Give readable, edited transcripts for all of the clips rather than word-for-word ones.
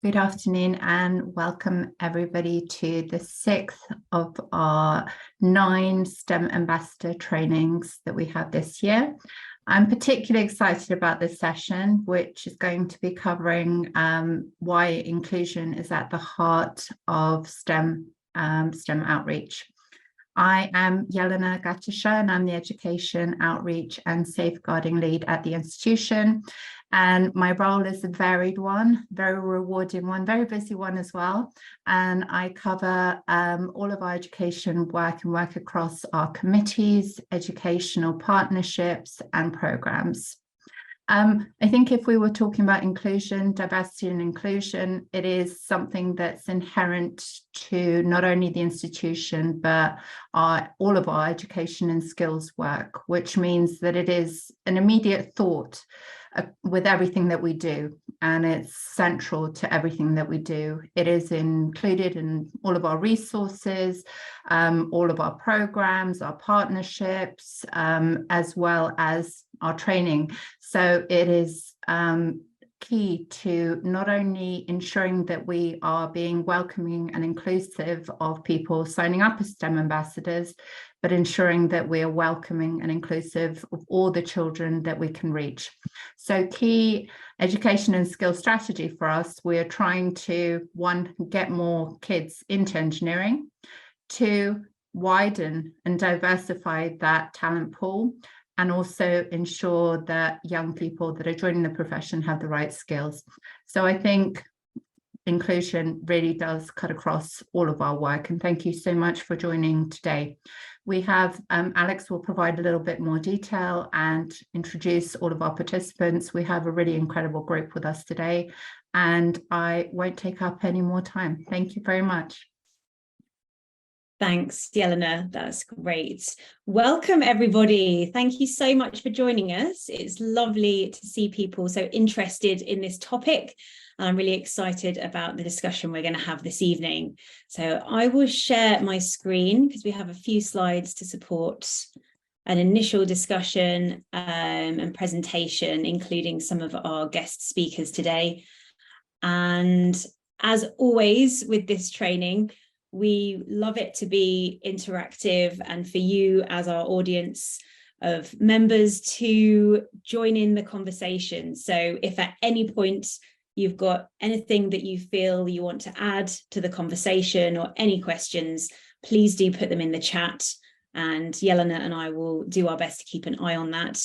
Good afternoon and welcome everybody to the sixth of our 9 STEM ambassador trainings that we have this year. I'm particularly excited about this session, which is going to be covering why inclusion is at the heart of STEM outreach. I am Jelena Gatisha, and I'm the Education, Outreach and Safeguarding Lead at the institution. And my role is a varied one, very rewarding one, very busy one as well. And I cover all of our education work and work across our committees, educational partnerships and programs. I think if we were talking about inclusion, diversity and inclusion, it is something that's inherent to not only the institution, but all of our education and skills work, which means that it is an immediate thought with everything that we do, and it's central to everything that we do. It is included in all of our resources, all of our programs, our partnerships, as well as our training. So it is key to not only ensuring that we are being welcoming and inclusive of people signing up as STEM ambassadors, but ensuring that we are welcoming and inclusive of all the children that we can reach. So key education and skill strategy for us, we are trying to, 1, get more kids into engineering, 2, widen and diversify that talent pool, and also ensure that young people that are joining the profession have the right skills. So I think inclusion really does cut across all of our work. And thank you so much for joining today. We have, Alex will provide a little bit more detail and introduce all of our participants. We have a really incredible group with us today, and I won't take up any more time. Thank you very much. Thanks, Jelena. That's great. Welcome, everybody. Thank you so much for joining us. It's lovely to see people so interested in this topic. I'm really excited about the discussion we're going to have this evening. So I will share my screen because we have a few slides to support an initial discussion and presentation, including some of our guest speakers today. And as always with this training, we love it to be interactive and for you as our audience of members to join in the conversation. So if at any point you've got anything that you feel you want to add to the conversation or any questions, please do put them in the chat, and Jelena and I will do our best to keep an eye on that.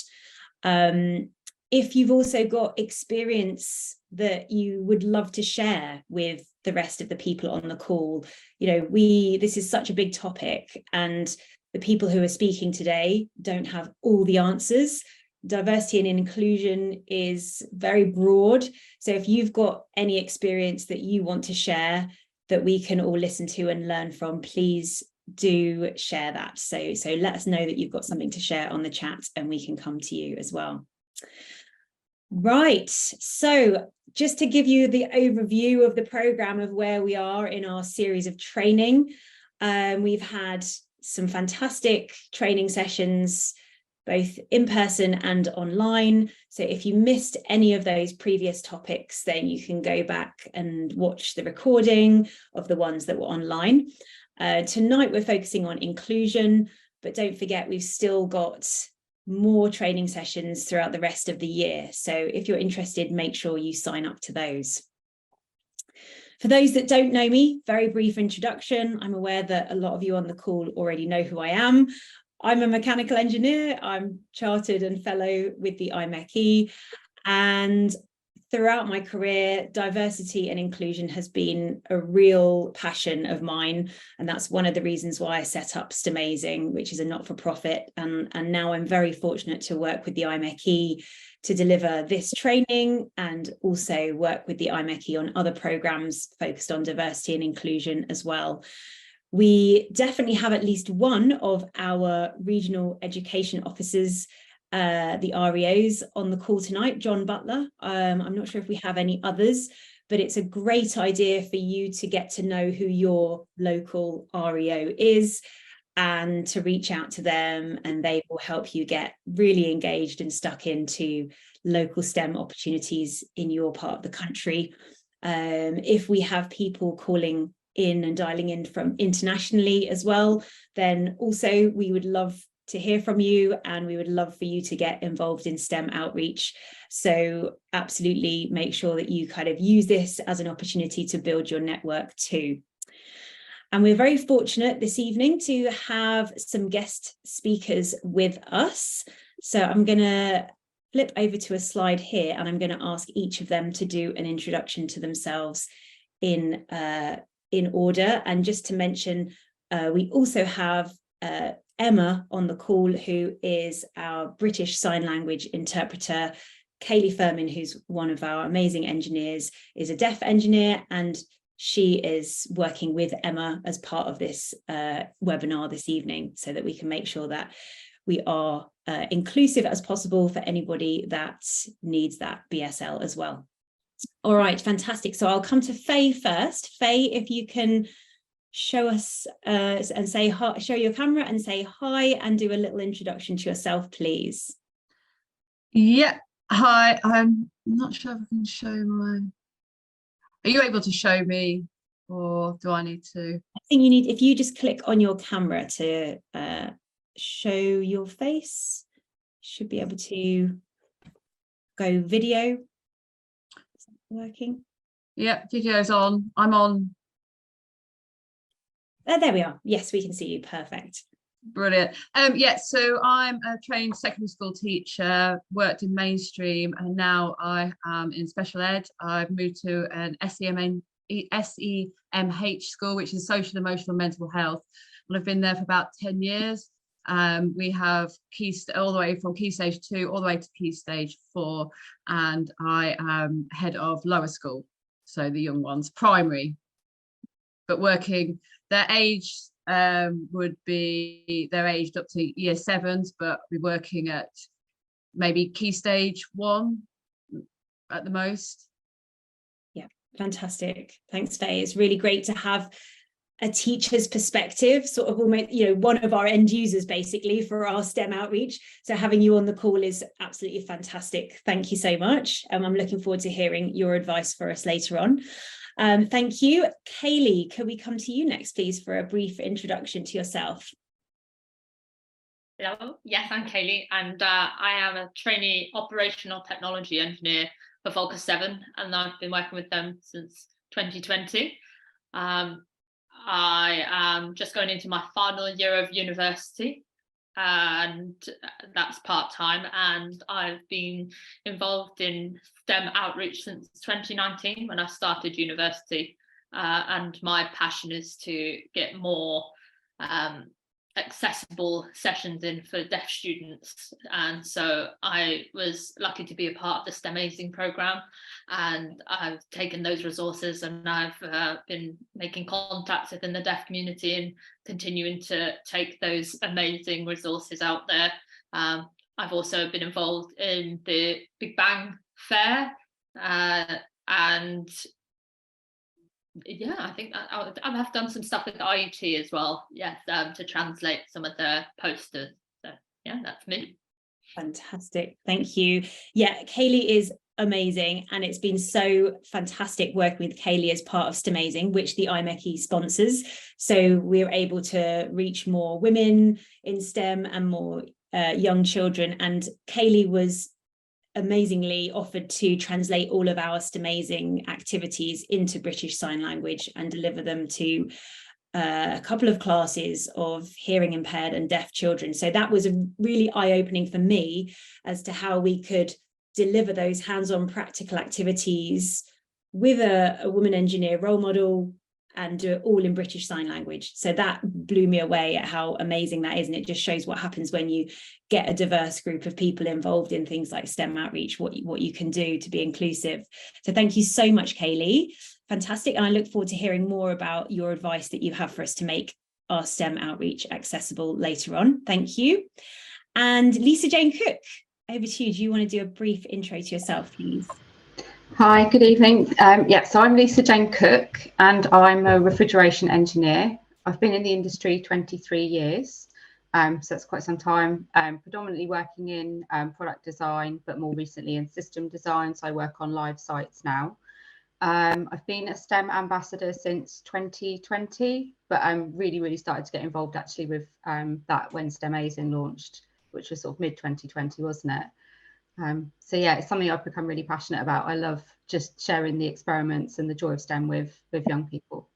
If you've also got experience that you would love to share with the rest of the people on the call, this is such a big topic, and the people who are speaking today don't have all the answers. Diversity and inclusion is very broad. So if you've got any experience that you want to share that we can all listen to and learn from, please do share that. So let us know that you've got something to share on the chat and we can come to you as well. Right, so just to give you the overview of the programme of where we are in our series of training, we've had some fantastic training sessions, both in person and online. So if you missed any of those previous topics, then you can go back and watch the recording of the ones that were online. Tonight, we're focusing on inclusion, but don't forget, we've still got more training sessions throughout the rest of the year. So if you're interested, make sure you sign up to those. For those that don't know me, very brief introduction. I'm aware that a lot of you on the call already know who I am. I'm a mechanical engineer. I'm chartered and fellow with the IMechE, and throughout my career, diversity and inclusion has been a real passion of mine. And that's one of the reasons why I set up STEMazing, which is a not-for-profit. And now I'm very fortunate to work with the IMechE to deliver this training and also work with the IMechE on other programs focused on diversity and inclusion as well. We definitely have at least one of our regional education officers, the REOs, on the call tonight, John Butler. I'm not sure if we have any others, but it's a great idea for you to get to know who your local REO is and to reach out to them, and they will help you get really engaged and stuck into local STEM opportunities in your part of the country. If we have people calling in and dialing in from internationally as well, then also we would love to hear from you, and we would love for you to get involved in STEM outreach. So absolutely make sure that you kind of use this as an opportunity to build your network too. And we're very fortunate this evening to have some guest speakers with us. So I'm going to flip over to a slide here, and I'm going to ask each of them to do an introduction to themselves in order. And just to mention, we also have Emma on the call, who is our British Sign Language interpreter. Kaylee Furman, who's one of our amazing engineers, is a deaf engineer, and she is working with Emma as part of this webinar this evening, so that we can make sure that we are inclusive as possible for anybody that needs that BSL as well. All right, fantastic. So I'll come to Faye first. Faye, if you can show us and say hi, show your camera and say hi, and do a little introduction to yourself, please. Yeah, hi. I'm not sure if I can show my. Are you able to show me, or do I need to? I think you need, if you just click on your camera to show your face, should be able to go video. Is that working? Yeah, video's on. I'm on. There we are. Yes, we can see you. Perfect. Brilliant. Yeah, so I'm a trained secondary school teacher, worked in mainstream, and now I am in special ed. I've moved to an SEMH school, which is social, emotional, mental health, and I've been there for about 10 years. We have all the way from key stage 2 all the way to key stage 4, and I am head of lower school, so the young ones, primary, but working their age would be, they're aged up to year 7s, but we're working at maybe key stage 1 at the most. Yeah, fantastic. Thanks, Faye. It's really great to have a teacher's perspective, sort of almost, one of our end users basically for our STEM outreach. So having you on the call is absolutely fantastic. Thank you so much. I'm looking forward to hearing your advice for us later on. Thank you. Kaylee, could we come to you next, please, for a brief introduction to yourself? Hello. Yes, I'm Kaylee, and I am a trainee operational technology engineer for Focus 7, and I've been working with them since 2020. I am just going into my final year of university, and that's part-time, and I've been involved in STEM outreach since 2019 when I started university, and my passion is to get more accessible sessions in for deaf students, and so I was lucky to be a part of the STEMazing program, and I've taken those resources and I've been making contacts within the deaf community and continuing to take those amazing resources out there. I've also been involved in the Big Bang Fair, and yeah, I think I've done some stuff with IMechE as well, yes, to translate some of the posters. So yeah, that's me. Fantastic, thank you. Yeah, Kaylee is amazing, and it's been so fantastic working with Kaylee as part of STEMazing, which the IMechE sponsors. So we're able to reach more women in STEM and more young children, and Kaylee was amazingly offered to translate all of our STEMazing activities into British Sign Language and deliver them to a couple of classes of hearing impaired and deaf children. So that was really eye-opening for me as to how we could deliver those hands-on practical activities with a woman engineer role model and do it all in British Sign Language. So that blew me away at how amazing that is. And it just shows what happens when you get a diverse group of people involved in things like STEM outreach, what you can do to be inclusive. So thank you so much, Kaylee. Fantastic. And I look forward to hearing more about your advice that you have for us to make our STEM outreach accessible later on. Thank you. And Lisa Jane Cook, over to you. Do you want to do a brief intro to yourself, please? Hi, good evening. So I'm Lisa Jane Cook, and I'm a refrigeration engineer. I've been in the industry 23 years, so that's quite some time, predominantly working in product design, but more recently in system design. So I work on live sites now. I've been a STEM ambassador since 2020, but I'm really started to get involved actually with that when STEMazing launched, which was sort of mid 2020, wasn't it? So yeah, it's something I've become really passionate about. I love just sharing the experiments and the joy of STEM with young people.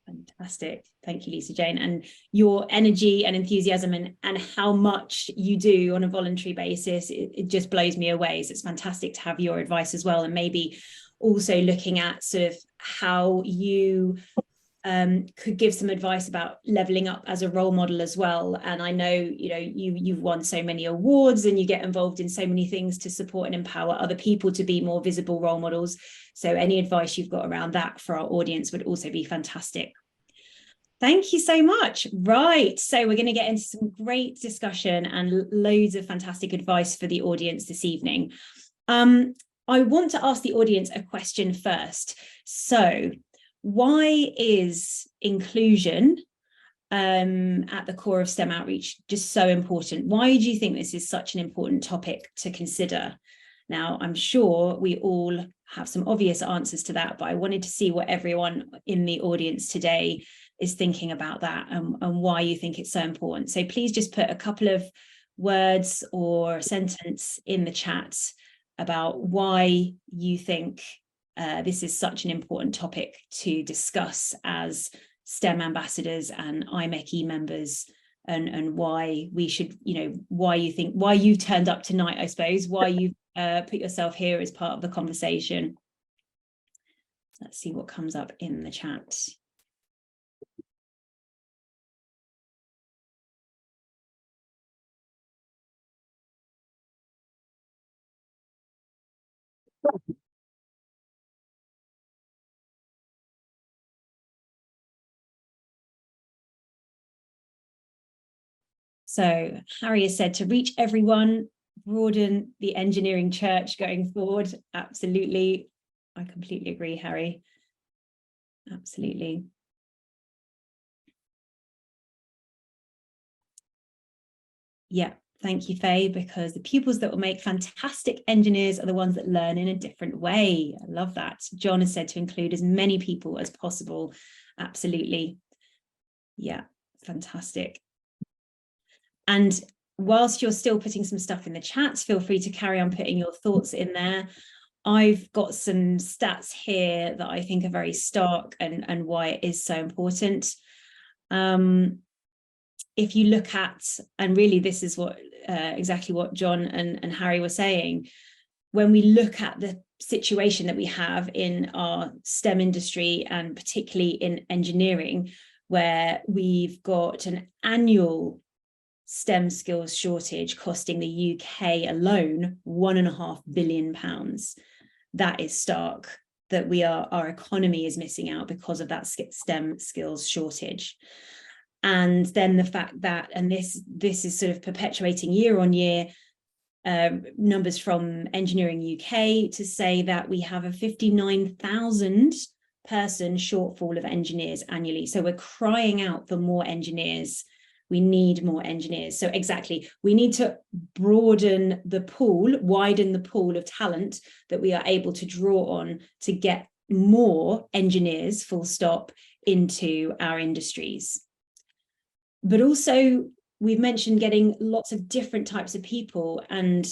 Fantastic. Thank you, Lisa Jane. And your energy and enthusiasm and how much you do on a voluntary basis, it just blows me away. So it's fantastic to have your advice as well. And maybe also looking at sort of how you could give some advice about leveling up as a role model as well. And I know, you know, you've won so many awards and you get involved in so many things to support and empower other people to be more visible role models. So any advice you've got around that for our audience would also be fantastic. Thank you so much. Right, so we're going to get into some great discussion and loads of fantastic advice for the audience this evening. I want to ask the audience a question first. So why is inclusion at the core of STEM outreach just so important? Why do you think this is such an important topic to consider? Now, I'm sure we all have some obvious answers to that, but I wanted to see what everyone in the audience today is thinking about that and why you think it's so important. So please just put a couple of words or a sentence in the chat about why you think this is such an important topic to discuss as STEM ambassadors and IMechE members, and why we should, you know, why you turned up tonight, I suppose, why you put yourself here as part of the conversation. Let's see what comes up in the chat. So Harry has said to reach everyone, broaden the engineering church going forward. Absolutely. I completely agree, Harry. Absolutely. Yeah, thank you, Faye, because the pupils that will make fantastic engineers are the ones that learn in a different way. I love that. John has said to include as many people as possible. Absolutely. Yeah, fantastic. And whilst you're still putting some stuff in the chat, feel free to carry on putting your thoughts in there. I've got some stats here that I think are very stark and why it is so important. If you look at, and really this is what exactly what John and Harry were saying, when we look at the situation that we have in our STEM industry and particularly in engineering, where we've got an annual STEM skills shortage costing the UK alone £1.5 billion. That is stark, that our economy is missing out because of that STEM skills shortage. And then the fact that, and this is sort of perpetuating year on year, numbers from Engineering UK to say that we have a 59,000 person shortfall of engineers annually. So we're crying out for more engineers. We need more engineers. So exactly, we need to broaden the pool, widen the pool of talent that we are able to draw on to get more engineers, full stop, into our industries. But also, we've mentioned getting lots of different types of people, and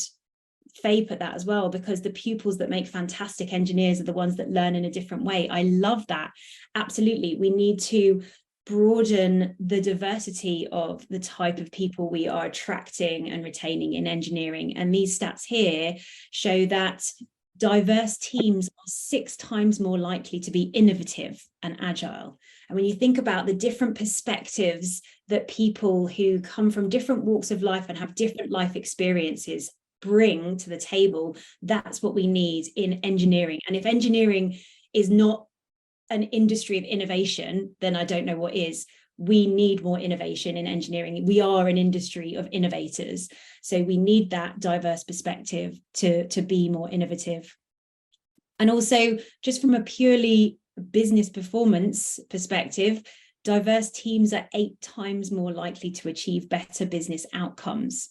Faye put that as well, because the pupils that make fantastic engineers are the ones that learn in a different way. I love that. Absolutely. We need to broaden the diversity of the type of people we are attracting and retaining in engineering. And these stats here show that diverse teams are 6 times more likely to be innovative and agile. And when you think about the different perspectives that people who come from different walks of life and have different life experiences bring to the table, that's what we need in engineering. And if engineering is not an industry of innovation, then I don't know what is. We need more innovation in engineering. We are an industry of innovators. So we need that diverse perspective to be more innovative. And also, just from a purely business performance perspective, diverse teams are 8 times more likely to achieve better business outcomes.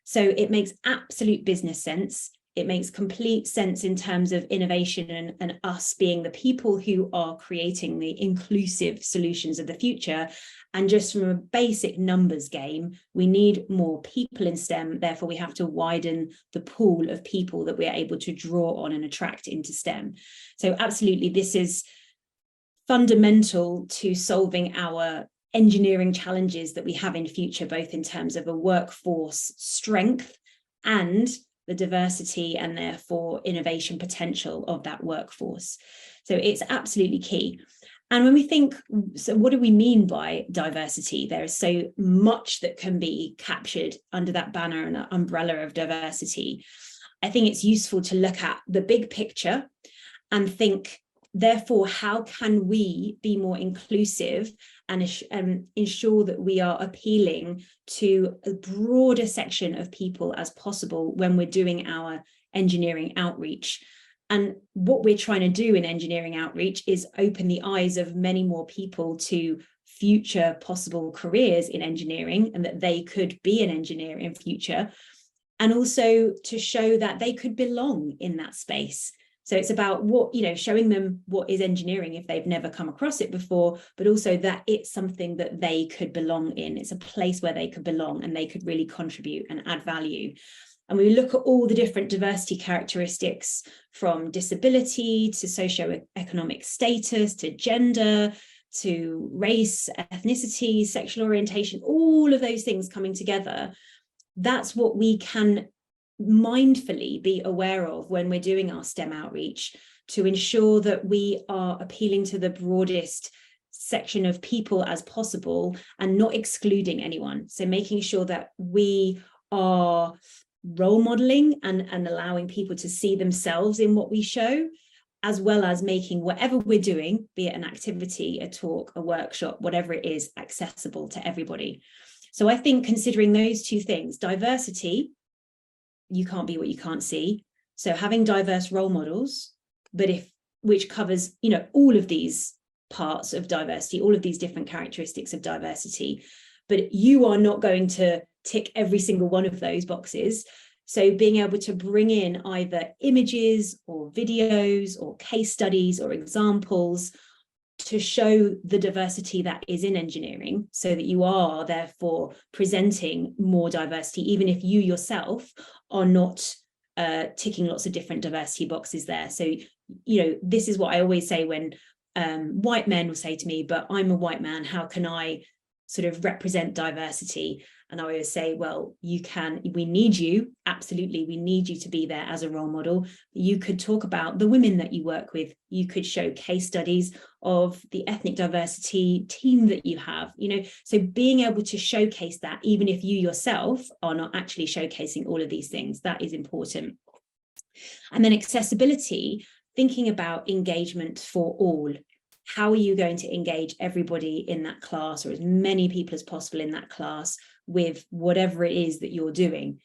So it makes absolute business sense it makes complete sense in terms of innovation and us being the people who are creating the inclusive solutions of the future. And just from a basic numbers game, we need more people in STEM. Therefore, we have to widen the pool of people that we're able to draw on and attract into STEM. So absolutely, this is fundamental to solving our engineering challenges that we have in future, both in terms of a workforce strength and the diversity and therefore innovation potential of that workforce. So it's absolutely key. And when we think, so what do we mean by diversity? There is so much that can be captured under that banner and umbrella of diversity. I think it's useful to look at the big picture and think, therefore, how can we be more inclusive and ensure that we are appealing to a broader section of people as possible when we're doing our engineering outreach? And what we're trying to do in engineering outreach is open the eyes of many more people to future possible careers in engineering, and that they could be an engineer in future, and also to show that they could belong in that space. So it's about showing them what is engineering if they've never come across it before, but also that it's something that they could belong in. It's a place where they could belong and they could really contribute and add value. And we look at all the different diversity characteristics, from disability to socioeconomic status to gender to race, ethnicity, sexual orientation, all of those things coming together. That's what we can mindfully be aware of when we're doing our STEM outreach, to ensure that we are appealing to the broadest section of people as possible and not excluding anyone. So making sure that we are role modeling and allowing people to see themselves in what we show, as well as making whatever we're doing, be it an activity, a talk, a workshop, whatever it is, accessible to everybody. So I think considering those two things, diversity, you can't be what you can't see. So having diverse role models, which covers, all of these parts of diversity, all of these different characteristics of diversity, but you are not going to tick every single one of those boxes. So being able to bring in either images or videos or case studies or examples to show the diversity that is in engineering, so that you are therefore presenting more diversity, even if you yourself are not ticking lots of different diversity boxes there. So, this is what I always say when white men will say to me, but I'm a white man, how can I sort of represent diversity? And I always say, well, we need you, absolutely, we need you to be there as a role model. You could talk about the women that you work with, you could show case studies of the ethnic diversity team that you have, so being able to showcase that, even if you yourself are not actually showcasing all of these things, that is important. And then accessibility, thinking about engagement for all. How are you going to engage everybody in that class, or as many people as possible in that class, with whatever it is that you're doing?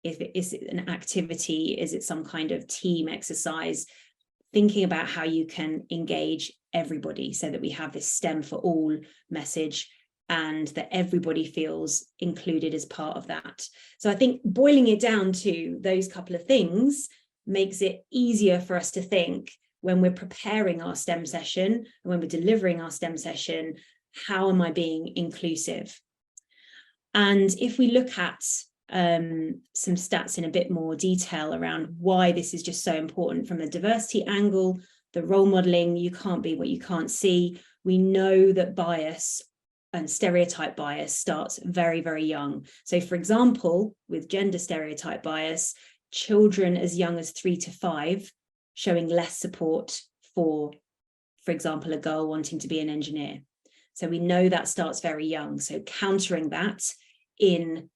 Is it an activity? Is it some kind of team exercise? Thinking about how you can engage everybody so that we have this STEM for all message, and that everybody feels included as part of that. So I think boiling it down to those couple of things makes it easier for us to think, when we're preparing our STEM session and when we're delivering our STEM session, how am I being inclusive? And if we look at some stats in a bit more detail around why this is just so important from the diversity angle, the role modeling, you can't be what you can't see. We know that bias and stereotype bias starts very, very young. So for example, with gender stereotype bias, children as young as 3 to 5 showing less support for example, a girl wanting to be an engineer. So we know that starts very young. So countering that in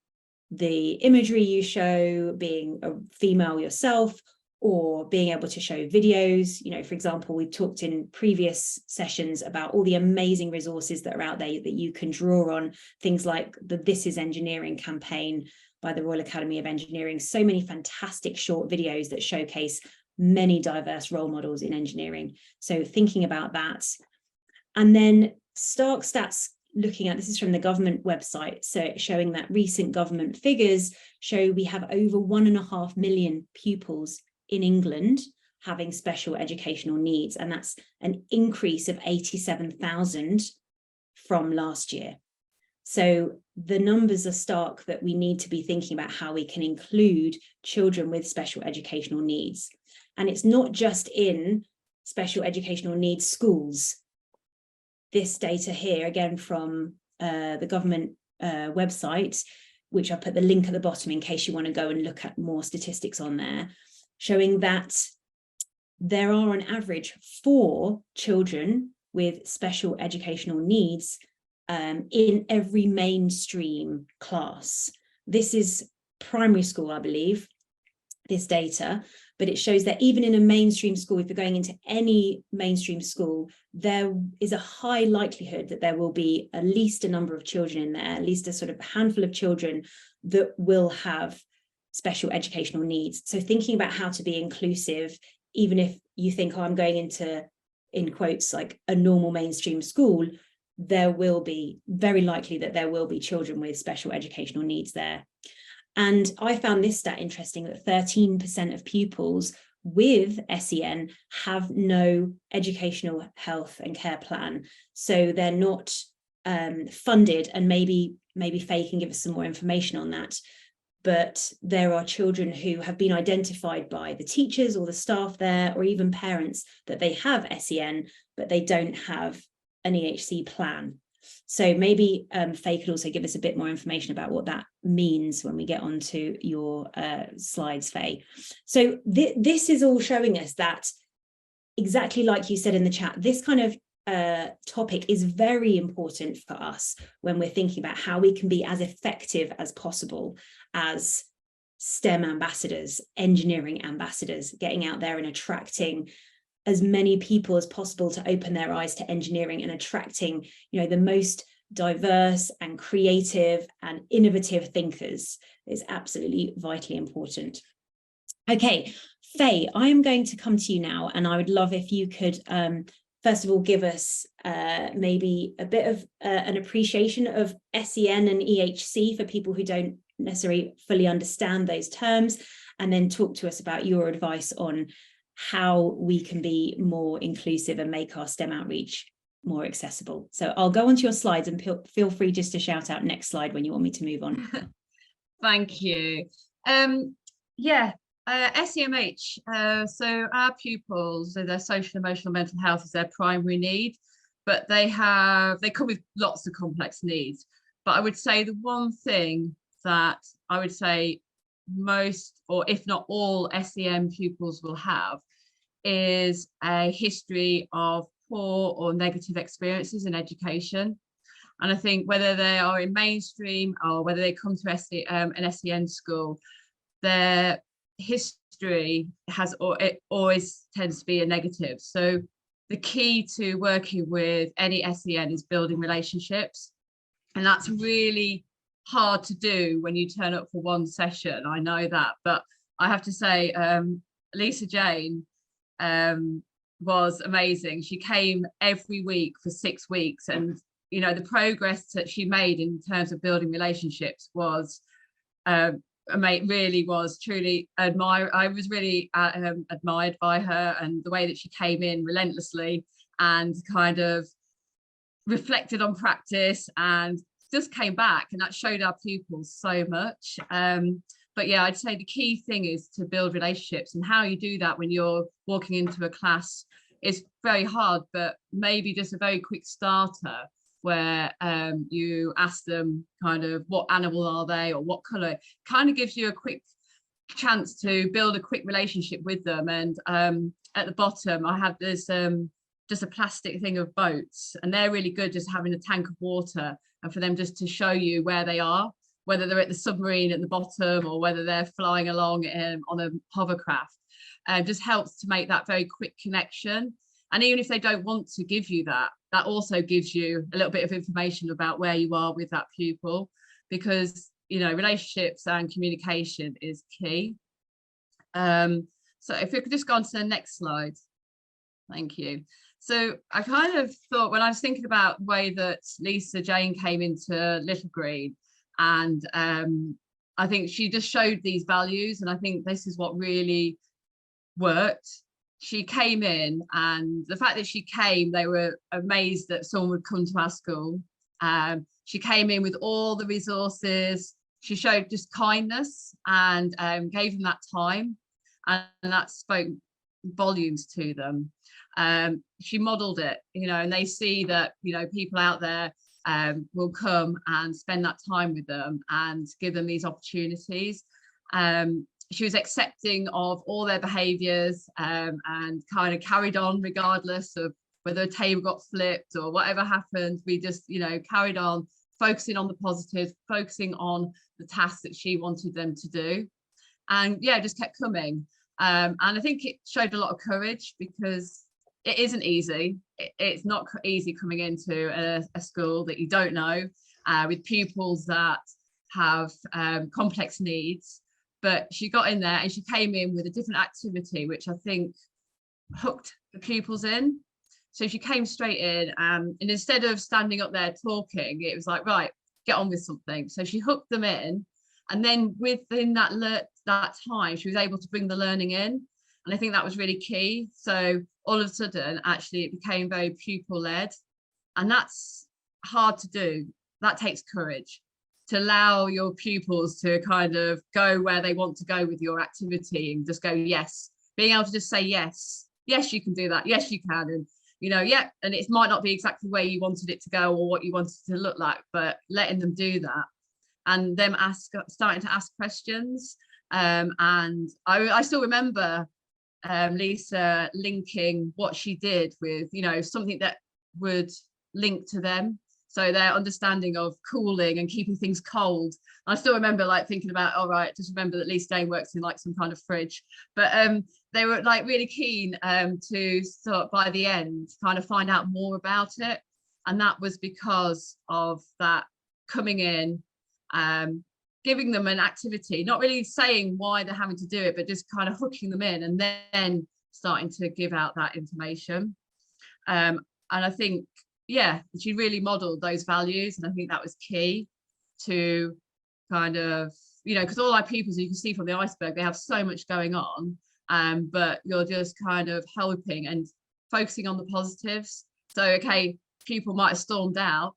the imagery you show, being a female yourself, or being able to show videos. For example, we've talked in previous sessions about all the amazing resources that are out there that you can draw on, things like the This Is Engineering campaign by the Royal Academy of Engineering. So many fantastic short videos that showcase many diverse role models in engineering. So thinking about that. And then stark stats looking at, this is from the government website, so showing that recent government figures show we have over 1.5 million pupils in England having special educational needs, and that's an increase of 87,000 from last year. So the numbers are stark, that we need to be thinking about how we can include children with special educational needs. And it's not just in special educational needs schools. This data here, again from the government website, which I'll put the link at the bottom in case you want to go and look at more statistics on there, showing that there are on average 4 children with special educational needs in every mainstream class. This is primary school, I believe, this data, but it shows that even in a mainstream school, if you're going into any mainstream school, there is a high likelihood that there will be at least a number of children in there, at least a sort of handful of children that will have special educational needs. So thinking about how to be inclusive, even if you think, oh, I'm going into, in quotes, like a normal mainstream school, there will be, very likely that there will be children with special educational needs there. And I found this stat interesting, that 13% of pupils with SEN have no educational health and care plan. So they're not funded, and maybe Faye can give us some more information on that. But there are children who have been identified by the teachers or the staff there, or even parents, that they have SEN, but they don't have an EHC plan. So maybe Faye could also give us a bit more information about what that means when we get onto your slides, Faye. So this is all showing us that, exactly like you said in the chat, this kind of topic is very important for us when we're thinking about how we can be as effective as possible as STEM ambassadors, engineering ambassadors, getting out there and attracting as many people as possible to open their eyes to engineering, and attracting, you know, the most diverse and creative and innovative thinkers is absolutely vitally important. Okay, Faye, I'm going to come to you now, and I would love if you could first of all give us maybe a bit of an appreciation of SEN and EHC for people who don't necessarily fully understand those terms, and then talk to us about your advice on how we can be more inclusive and make our STEM outreach more accessible. So I'll go onto your slides, and feel free just to shout out next slide when you want me to move on. Thank you. Yeah, SEMH. So our pupils, so their social, emotional, mental health is their primary need, but they come with lots of complex needs. But I would say the one thing that I would say most, or if not all, SEM pupils will have is a history of poor or negative experiences in education. And I think whether they are in mainstream or whether they come to an SEN school, their history it always tends to be a negative. So the key to working with any SEN is building relationships, and that's really hard to do when you turn up for one session. I know that, but I have to say, Lisa Jane was amazing. She came every week for 6 weeks, and you know, the progress that she made in terms of building relationships was really was truly admired. I was really admired by her, and the way that she came in relentlessly and kind of reflected on practice and just came back, and that showed our pupils so much. But yeah, I'd say the key thing is to build relationships, and how you do that when you're walking into a class is very hard, but maybe just a very quick starter where you ask them kind of what animal are they or what color, kind of gives you a quick chance to build a quick relationship with them. And at the bottom I have this just a plastic thing of boats, and they're really good just having a tank of water, and for them just to show you where they are, whether they're at the submarine at the bottom or whether they're flying along on a hovercraft. Just helps to make that very quick connection. And even if they don't want to give you that, that also gives you a little bit of information about where you are with that pupil, because, you know, relationships and communication is key. So if we could just go on to the next slide. Thank you. So I kind of thought, when I was thinking about the way that Lisa Jane came into Little Green, and I think she just showed these values, and I think this is what really worked. She came in, and the fact that she came, they were amazed that someone would come to our school. She came in with all the resources. She showed just kindness and gave them that time, and that spoke volumes to them. She modeled it, you know, and they see that, you know, people out there will come and spend that time with them and give them these opportunities. She was accepting of all their behaviours and kind of carried on regardless of whether a table got flipped or whatever happened. We just, you know, carried on focusing on the positives, focusing on the tasks that she wanted them to do, and yeah, just kept coming. And I think it showed a lot of courage, because it isn't easy. It's not easy coming into a school that you don't know, with pupils that have complex needs. But she got in there and she came in with a different activity, which I think hooked the pupils in. So she came straight in, and instead of standing up there talking, it was like, right, get on with something. So she hooked them in, and then within that time, she was able to bring the learning in. And I think that was really key. So all of a sudden, actually, it became very pupil-led. And that's hard to do. That takes courage, to allow your pupils to kind of go where they want to go with your activity and just go, yes. Being able to just say, yes, you can do that. Yes, you can. And, you know, yeah, and it might not be exactly where you wanted it to go or what you wanted it to look like, but letting them do that, and them starting to ask questions. And I still remember Lisa linking what she did with, you know, something that would link to them. So their understanding of cooling and keeping things cold. I still remember like thinking about, all right, just remember that Lisa Jane works in like some kind of fridge. But they were like really keen to start, by the end, kind of find out more about it. And that was because of that coming in, giving them an activity, not really saying why they're having to do it, but just kind of hooking them in, and then starting to give out that information. And I think, yeah, she really modeled those values, and I think that was key to kind of, you know, because all our pupils, you can see from the iceberg, they have so much going on, but you're just kind of helping and focusing on the positives. So, okay, pupil might have stormed out,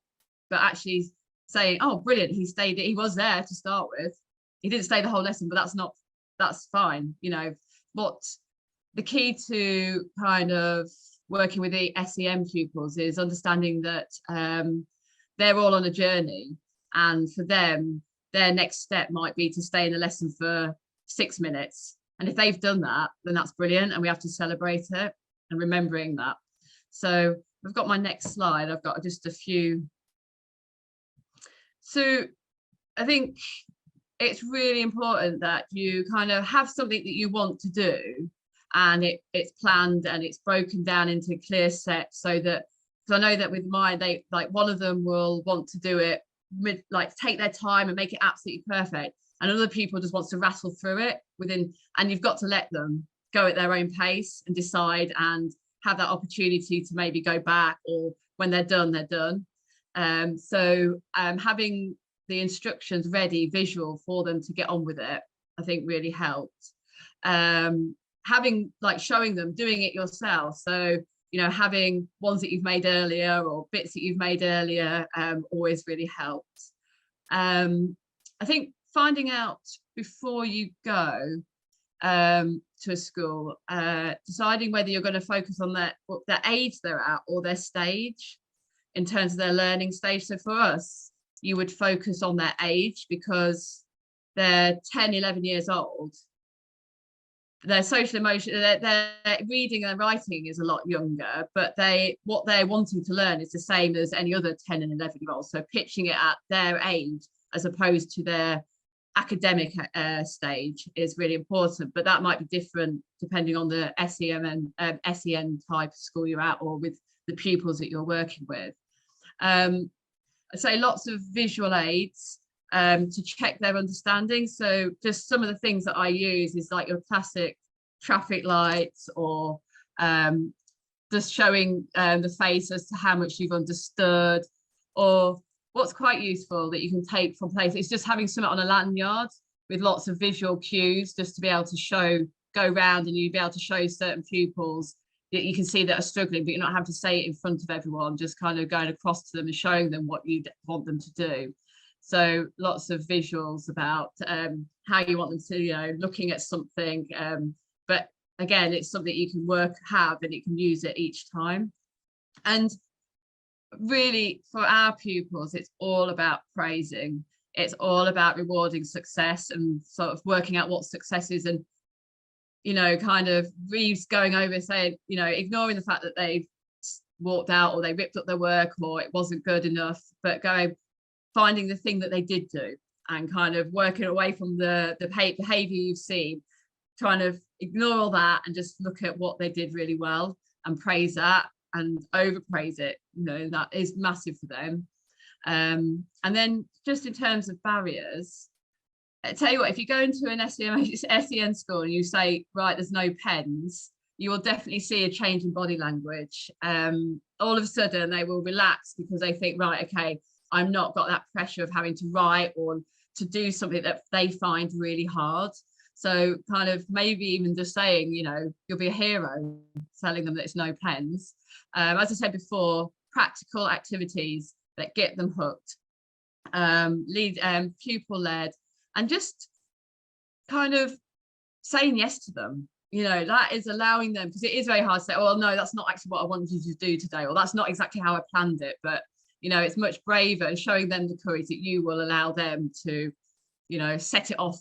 but actually saying, oh, brilliant, he was there to start with. He didn't stay the whole lesson, but that's fine. You know, what the key to kind of working with the SEM pupils is understanding that they're all on a journey, and for them, their next step might be to stay in a lesson for 6 minutes. And if they've done that, then that's brilliant, and we have to celebrate it and remembering that. So we've got my next slide. I've got just a few. So I think it's really important that you kind of have something that you want to do, and it's planned and it's broken down into clear steps, so that, because I know that with mine, they like, one of them will want to do it with like take their time and make it absolutely perfect, and other people just wants to rattle through it within, and you've got to let them go at their own pace and decide and have that opportunity to maybe go back, or when they're done, they're done. So having the instructions ready, visual, for them to get on with it, I think really helped. Having like showing them doing it yourself, so you know, having ones that you've made earlier or bits that you've made earlier always really helped. I think finding out before you go to a school, deciding whether you're going to focus on their age they're at or their stage in terms of their learning stage. So for us, you would focus on their age, because they're 10, 11 years old. Their social emotion, their reading and writing is a lot younger, but what they're wanting to learn is the same as any other 10 and 11-year-olds. So pitching it at their age as opposed to their academic stage is really important, but that might be different depending on the SEM and SEN type of school you're at, or with the pupils that you're working with. I'd say lots of visual aids to check their understanding. So just some of the things that I use is like your classic traffic lights, or the just showing the face as to how much you've understood. Or what's quite useful that you can take from place is just having something on a lanyard with lots of visual cues, just to be able to go round, and you'd be able to show certain pupils that you can see that are struggling, but you're not having to say it in front of everyone, just kind of going across to them and showing them what you want them to do. So lots of visuals about how you want them to, looking at something. But again, it's something you can have, and you can use it each time. And really, for our pupils, it's all about praising. It's all about rewarding success and sort of working out what success is, and kind of Reeves going over saying, ignoring the fact that they've walked out or they ripped up their work or it wasn't good enough, but finding the thing that they did do and kind of working away from the behavior you've seen, trying to ignore all that and just look at what they did really well and praise that and overpraise it. That is massive for them. And then just in terms of barriers, I tell you what, if you go into an SEN school and you say, right, there's no pens, you will definitely see a change in body language. All of a sudden they will relax because they think, right, okay, I'm not got that pressure of having to write or to do something that they find really hard. So kind of maybe even just saying, you'll be a hero, telling them that it's no pens. As I said before, practical activities that get them hooked, pupil led, and just kind of saying yes to them. That is allowing them, because it is very hard to say, oh no, that's not actually what I wanted you to do today, or that's not exactly how I planned it. But it's much braver, and showing them the courage that you will allow them to set it off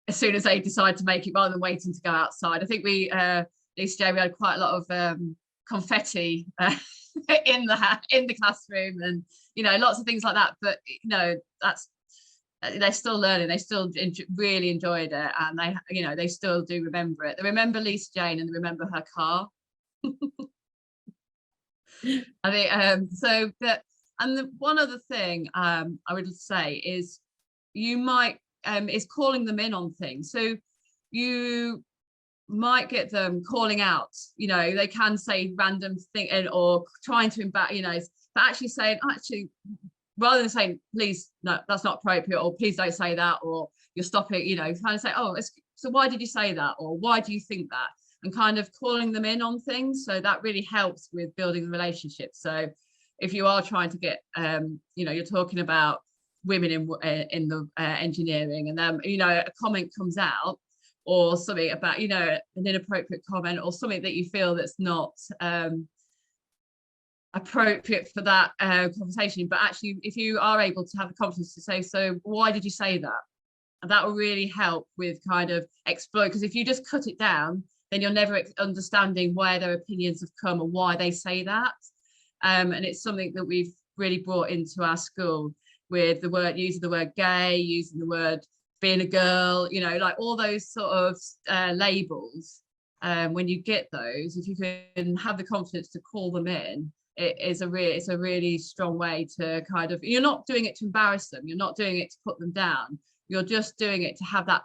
as soon as they decide to make it, rather than waiting to go outside. I think Lisa J, we had quite a lot of confetti in the classroom, and lots of things like that. But that's, they're still learning. They still really enjoyed it, and they still do remember it. They remember Lisa Jane, and they remember her car. I think so. But one other thing I would say is you might is calling them in on things. So you might get them calling out. They can say random thing or trying to but actually saying, rather than saying, please, no, that's not appropriate, or please don't say that, or you're stopping, kind of say, oh, so why did you say that, or why do you think that, and kind of calling them in on things. So that really helps with building the relationship. So if you are trying to get, you're talking about women in the engineering, and then a comment comes out, or something about an inappropriate comment, or something that you feel that's not appropriate for that conversation, but actually if you are able to have the confidence to say, so why did you say that, and that will really help with kind of explore, because if you just cut it down, then you're never understanding where their opinions have come and why they say that. And it's something that we've really brought into our school, with the word, using the word gay, using the word being a girl, like all those sort of labels. When you get those, if you can have the confidence to call them in, it's a really strong way to kind of, you're not doing it to embarrass them, you're not doing it to put them down, you're just doing it to have that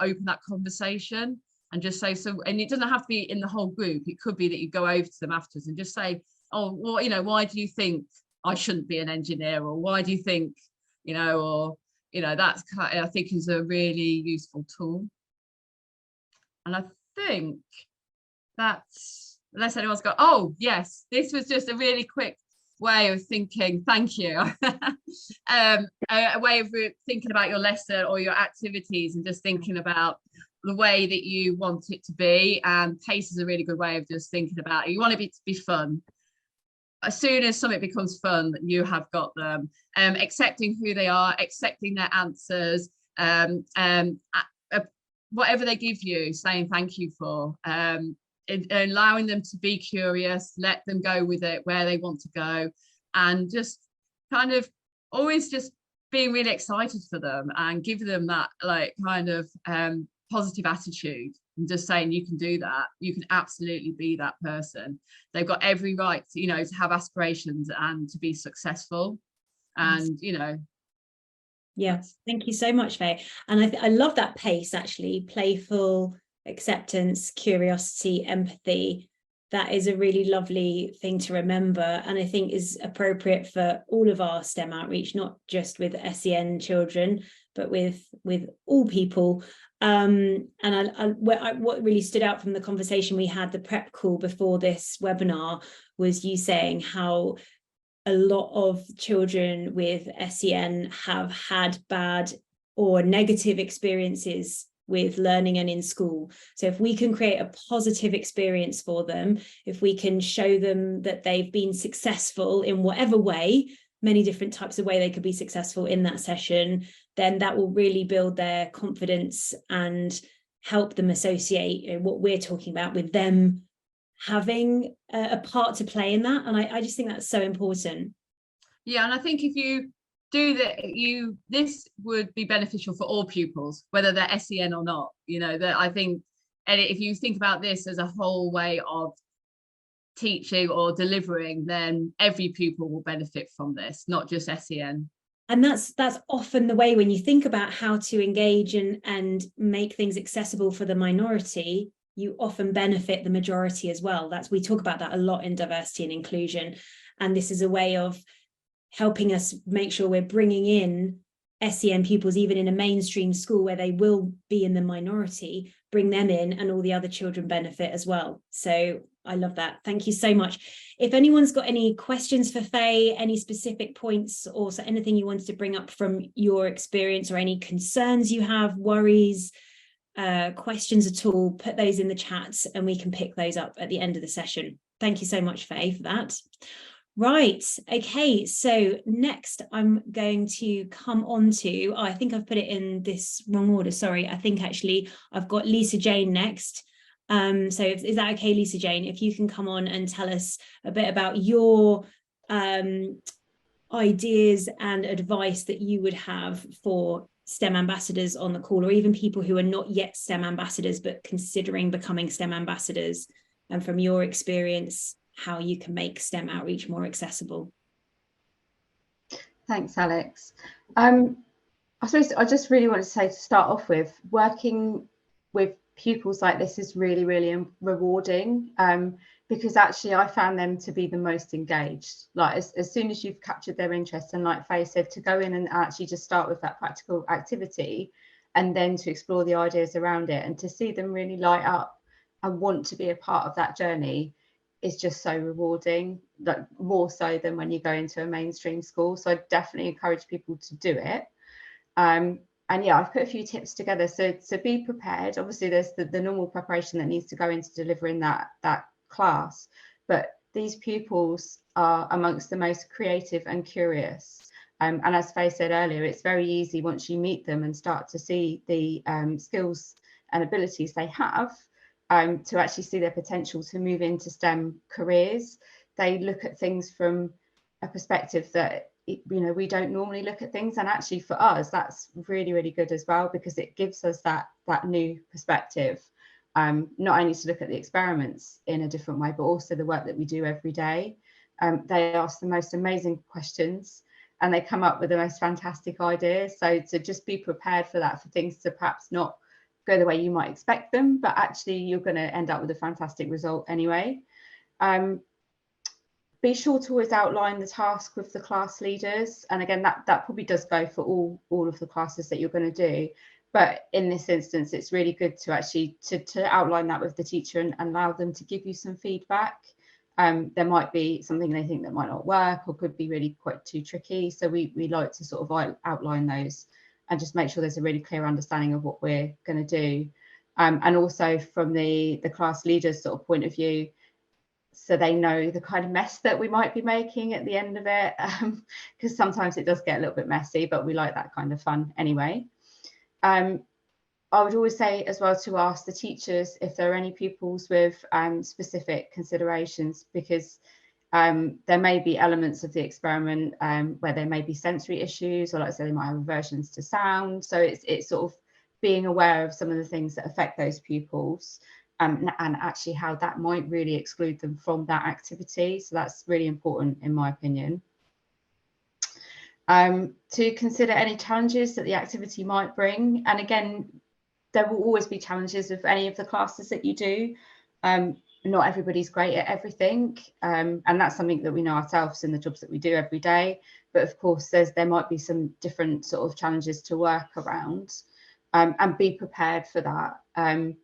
conversation and just say, so, and it doesn't have to be in the whole group, it could be that you go over to them afterwards and just say, oh, well, why do you think I shouldn't be an engineer, or why do you think, or that's kind of, I think, is a really useful tool. And I think that's, unless anyone's got, oh yes, this was just a really quick way of thinking, thank you. A way of thinking about your lesson or your activities, and just thinking about the way that you want it to be. And pace is a really good way of just thinking about it. You want it to be fun. As soon as something becomes fun, you have got them. Accepting who they are, accepting their answers, whatever they give you, saying thank you for, allowing them to be curious, let them go with it where they want to go, and just kind of always just being really excited for them and give them that kind of positive attitude, and just saying, you can do that, you can absolutely be that person. They've got every right to, to have aspirations and to be successful. And yes, thank you so much, Faye. And I love that pace, actually. Playful, acceptance, curiosity, empathy. that is a really lovely thing to remember, and I think is appropriate for all of our STEM outreach, not just with SEN children, but with all people. And what really stood out from the conversation we had, the prep call before this webinar, was you saying how a lot of children with SEN have had bad or negative experiences with learning and in school. So if we can create a positive experience for them, if we can show them that they've been successful in whatever way, many different types of way they could be successful in that session, then that will really build their confidence and help them associate what we're talking about with them having a part to play in that. And I just think that's so important. Yeah, and I think if you do that, this would be beneficial for all pupils, whether they're SEN or not. You know, that I think, and if you think about this as a whole way of teaching or delivering, then every pupil will benefit from this, not just SEN. And that's often the way when you think about how to engage and make things accessible for the minority, you often benefit the majority as well. We talk about that a lot in diversity and inclusion. And this is a way of helping us make sure we're bringing in SEN pupils, even in a mainstream school where they will be in the minority, bring them in, and all the other children benefit as well. So I love that. Thank you so much. If anyone's got any questions for Faye, any specific points, or anything you wanted to bring up from your experience, or any concerns you have, worries, questions at all, put those in the chat and we can pick those up at the end of the session. Thank you so much, Faye, for that. Right, okay, so next I'm going to come on to, I think I've put it in this wrong order, sorry. I think actually I've got Lisa Jane next. So is that okay, Lisa Jane, if you can come on and tell us a bit about your ideas and advice that you would have for STEM ambassadors on the call, or even people who are not yet STEM ambassadors but considering becoming STEM ambassadors, and from your experience, how you can make STEM outreach more accessible. Thanks, Alex. I suppose I just really want to say, to start off with, working with pupils like this is really, really rewarding, because actually I found them to be the most engaged. Like as soon as you've captured their interest, and like Faye said, to go in and actually just start with that practical activity and then to explore the ideas around it, and to see them really light up and want to be a part of that journey is just so rewarding, like more so than when you go into a mainstream school. So I definitely encourage people to do it. And yeah, I've put a few tips together. So be prepared. Obviously, there's the normal preparation that needs to go into delivering that class, but these pupils are amongst the most creative and curious. And as Faye said earlier, it's very easy once you meet them and start to see the skills and abilities they have, to actually see their potential to move into STEM careers. They look at things from a perspective that, you know, we don't normally look at things, and actually for us that's really, really good as well, because it gives us that new perspective, not only to look at the experiments in a different way, but also the work that we do every day. They ask the most amazing questions and they come up with the most fantastic ideas. So to just be prepared for that, for things to perhaps not go the way you might expect them, but actually you're going to end up with a fantastic result anyway. Be sure to always outline the task with the class leaders, and again that probably does go for all of the classes that you're going to do, but in this instance it's really good to actually to outline that with the teacher and allow them to give you some feedback. There might be something they think that might not work or could be really quite too tricky, so we like to sort of outline those and just make sure there's a really clear understanding of what we're going to do, and also from the class leaders sort of point of view, so they know the kind of mess that we might be making at the end of it, because sometimes it does get a little bit messy, but we like that kind of fun anyway. I would always say as well to ask the teachers if there are any pupils with specific considerations, because there may be elements of the experiment where there may be sensory issues, or like I said, they might have aversions to sound. So it's sort of being aware of some of the things that affect those pupils, and actually how that might really exclude them from that activity. So that's really important in my opinion. To consider any challenges that the activity might bring. And again, there will always be challenges with any of the classes that you do. not everybody's great at everything, and that's something that we know ourselves in the jobs that we do every day. But of course, there might be some different sort of challenges to work around, and be prepared for that.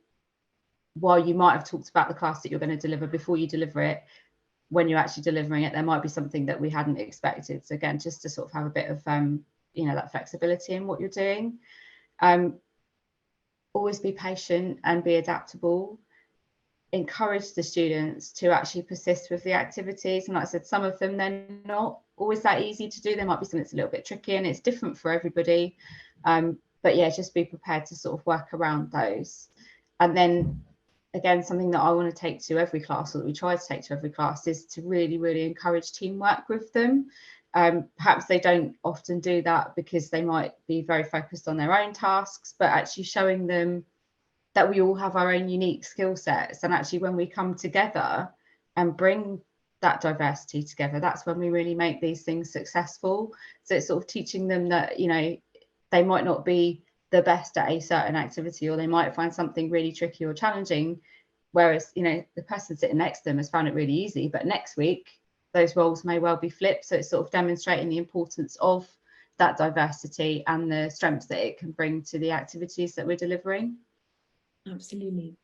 While you might have talked about the class that you're going to deliver before you deliver it, when you're actually delivering it, there might be something that we hadn't expected. So again, just to sort of have a bit of that flexibility in what you're doing. Always be patient and be adaptable. Encourage the students to actually persist with the activities. And like I said, some of them, they're not always that easy to do. There might be something that's a little bit tricky, and it's different for everybody. But yeah, just be prepared to sort of work around those. And then again, something that I want to take to every class, or that we try to take to every class, is to really, really encourage teamwork with them. Perhaps they don't often do that because they might be very focused on their own tasks, but actually showing them that we all have our own unique skill sets, and actually when we come together and bring that diversity together, that's when we really make these things successful. So it's sort of teaching them that, you know, they might not be the best at a certain activity, or they might find something really tricky or challenging, whereas, you know, the person sitting next to them has found it really easy, but next week those roles may well be flipped. So it's sort of demonstrating the importance of that diversity and the strengths that it can bring to the activities that we're delivering. Absolutely.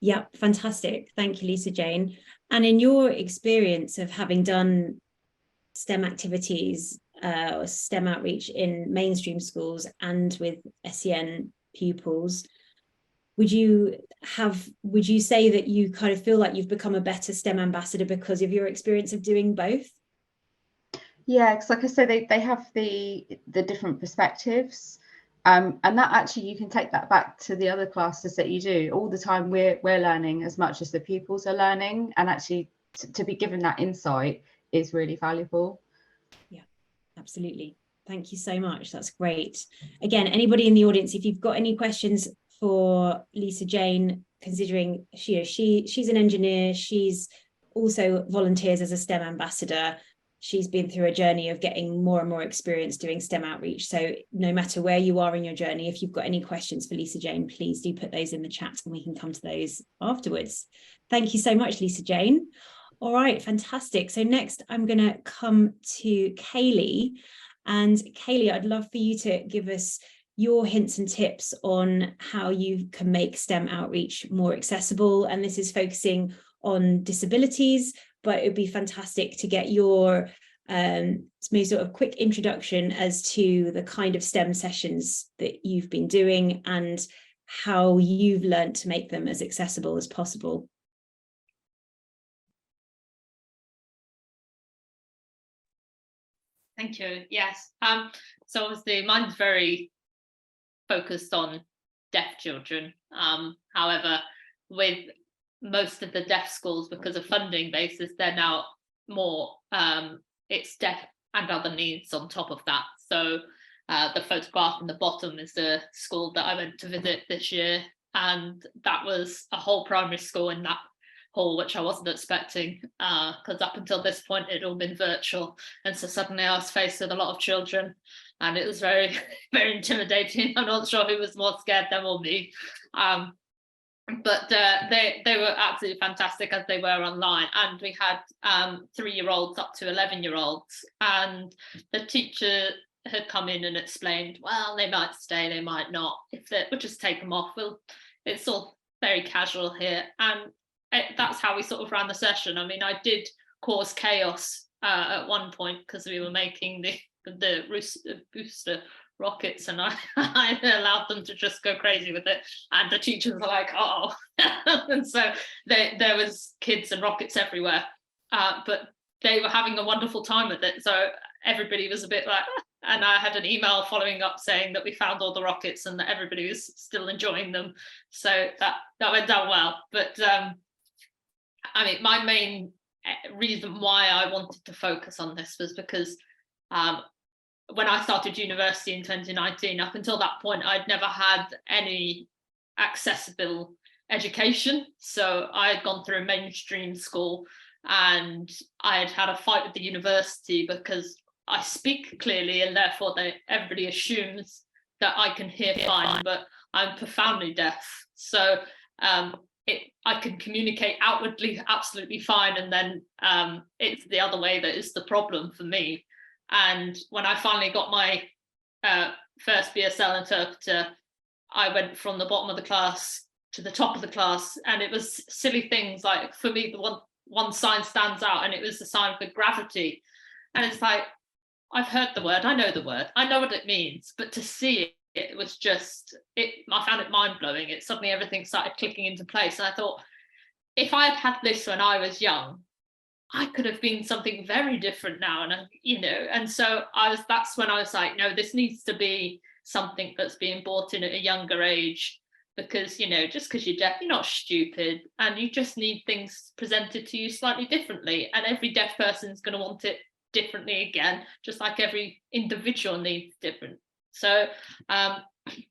Yeah, fantastic. Thank you, Lisa Jane. And in your experience of having done STEM activities or STEM outreach in mainstream schools and with SEN pupils, would you say that you kind of feel like you've become a better STEM ambassador because of your experience of doing both? Yeah, because like I said, they have the different perspectives. And that actually, you can take that back to the other classes that you do. All the time we're learning as much as the pupils are learning, and actually to be given that insight is really valuable. Yeah, absolutely. Thank you so much. That's great. Again, anybody in the audience, if you've got any questions for Lisa Jane, considering she's an engineer, she's also volunteers as a STEM ambassador. She's been through a journey of getting more and more experience doing STEM outreach. So no matter where you are in your journey, if you've got any questions for Lisa Jane, please do put those in the chat and we can come to those afterwards. Thank you so much, Lisa Jane. All right, fantastic. So next I'm going to come to Kaylee. And Kaylee, I'd love for you to give us your hints and tips on how you can make STEM outreach more accessible. And this is focusing on disabilities, but it'd be fantastic to get your sort of quick introduction as to the kind of STEM sessions that you've been doing and how you've learned to make them as accessible as possible. Thank you. Yes. So obviously mine's very focused on deaf children. However, with most of the deaf schools, because of funding basis, they're now more it's deaf and other needs on top of that. So the photograph on the bottom is the school that I went to visit this year, and that was a whole primary school in that hall, which I wasn't expecting, because up until this point it had all been virtual, and so suddenly I was faced with a lot of children, and it was very, very intimidating. I'm not sure who was more scared, them or me. But they were absolutely fantastic as they were online, and we had 3-year-olds up to 11-year-olds, and the teacher had come in and explained, well, they might stay, they might not, if they we'll just take them off, it's all very casual here. And that's how we sort of ran the session. I mean, I did cause chaos at one point because we were making the booster rockets, and I allowed them to just go crazy with it, and the teachers were like, oh. And so there was kids and rockets everywhere, but they were having a wonderful time with it, so everybody was a bit like, and I had an email following up saying that we found all the rockets and that everybody was still enjoying them, so that went down well. But I mean, my main reason why I wanted to focus on this was because when I started university in 2019, up until that point, I'd never had any accessible education. So I had gone through a mainstream school, and I had had a fight with the university because I speak clearly, and therefore everybody assumes that I can hear fine, but I'm profoundly deaf. So I can communicate outwardly absolutely fine, and then it's the other way that is the problem for me. And when I finally got my first BSL interpreter, I went from the bottom of the class to the top of the class, and it was silly things like, for me, the one sign stands out, and it was the sign for gravity. And it's like, I've heard the word, I know the word, I know what it means, but to see it was just, I found it mind-blowing. It suddenly, everything started clicking into place. And I thought, if I had had this when I was young, I could have been something very different now. And, you know, and so that's when I was like, no, this needs to be something that's being brought in at a younger age, because, you know, just because you're deaf, you're not stupid, and you just need things presented to you slightly differently. And every deaf person is going to want it differently again, just like every individual needs different. So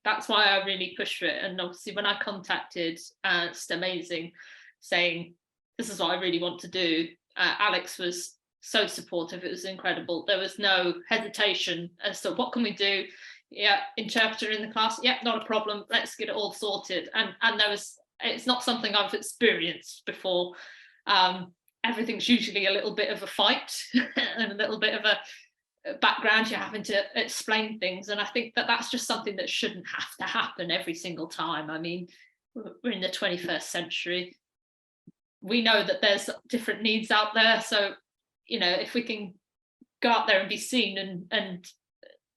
that's why I really pushed for it. And obviously when I contacted STEMazing saying, this is what I really want to do, Alex was so supportive. It was incredible. There was no hesitation as to what can we do. Yeah, interpreter in the class, yeah, not a problem, let's get it all sorted. And it's not something I've experienced before. Everything's usually a little bit of a fight and a little bit of a background. You're having to explain things, and I think that's just something that shouldn't have to happen every single time. I mean, we're in the 21st century. We know that there's different needs out there, so, you know, if we can go out there and be seen and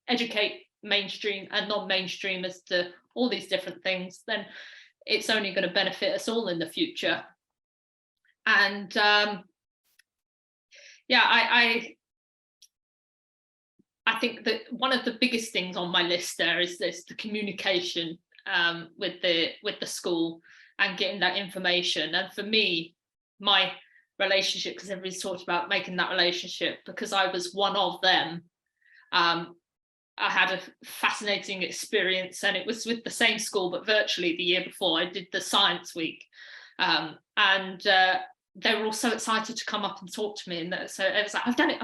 educate mainstream and non-mainstream as to all these different things, then it's only going to benefit us all in the future. And yeah, I think that one of the biggest things on my list there is the communication with the school and getting that information. And for me, my relationship, because everybody's talked about making that relationship, because I was one of them, I had a fascinating experience, and it was with the same school, but virtually the year before. I did the science week, and they were all so excited to come up and talk to me. And so it was like, I've done it,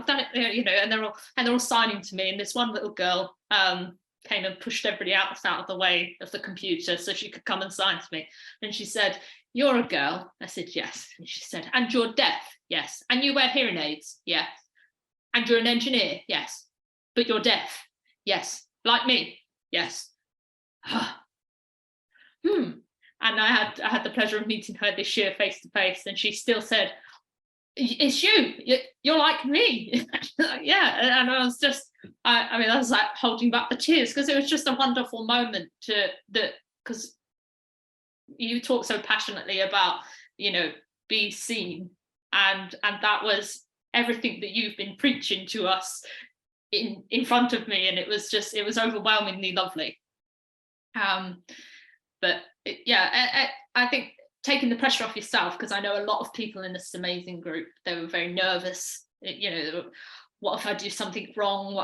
you know, and they're all signing to me. And this one little girl came and pushed everybody else out of the way of the computer so she could come and sign to me. And she said, "You're a girl?" I said, "Yes." And she said, "And you're deaf?" "Yes." "And you wear hearing aids?" "Yes." "And you're an engineer?" "Yes." "But you're deaf?" "Yes." "Like me?" "Yes." And I had the pleasure of meeting her this year face to face, and she still said, "It's you're like me." Yeah. And I was just, I mean, I was like holding back the tears, because it was just a wonderful moment because you talk so passionately about, you know, be seen, and that was everything that you've been preaching to us in front of me, and it was overwhelmingly lovely. But I think taking the pressure off yourself, because I know a lot of people in this amazing group, they were very nervous, you know, what if I do something wrong,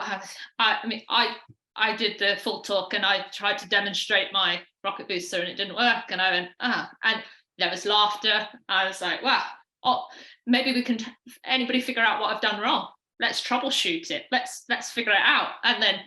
I did the full talk, and I tried to demonstrate my rocket booster, and it didn't work, and I went, and there was laughter. I was like, wow, maybe we can anybody figure out what I've done wrong, let's troubleshoot it, let's figure it out. And then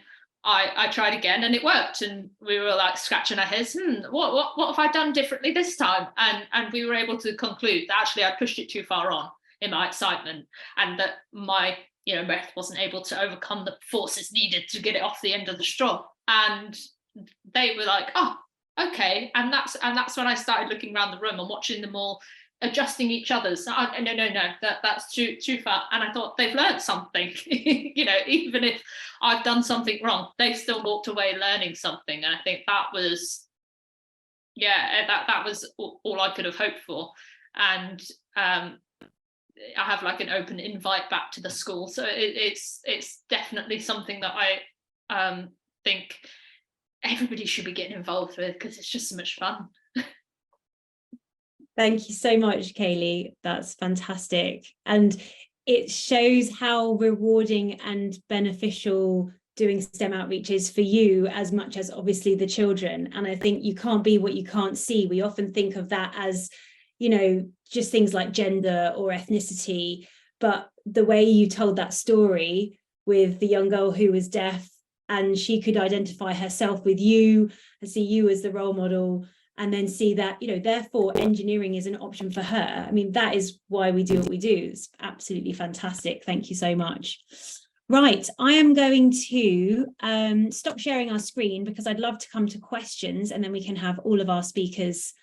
I tried again, and it worked, and we were like scratching our heads, what have I done differently this time? And we were able to conclude that actually I pushed it too far on in my excitement, and that my, you know, breath wasn't able to overcome the forces needed to get it off the end of the straw. And they were like, oh, okay. And that's when I started looking around the room and watching them all adjusting each other's. No, that's too far. And I thought, they've learned something. You know, even if I've done something wrong, they've still walked away learning something. And I think that was, that was all I could have hoped for. And I have like an open invite back to the school, so it's definitely something that I think everybody should be getting involved with, because it's just so much fun. Thank you so much, Kaylee. That's fantastic. And it shows how rewarding and beneficial doing STEM outreach is for you, as much as obviously the children. And I think you can't be what you can't see. We often think of that as, you know, just things like gender or ethnicity. But the way you told that story with the young girl who was deaf, and she could identify herself with you and see you as the role model, and then see that, you know, therefore engineering is an option for her. I mean, that is why we do what we do. It's absolutely fantastic. Thank you so much. Right, I am going to stop sharing our screen because I'd love to come to questions, and then we can have all of our speakers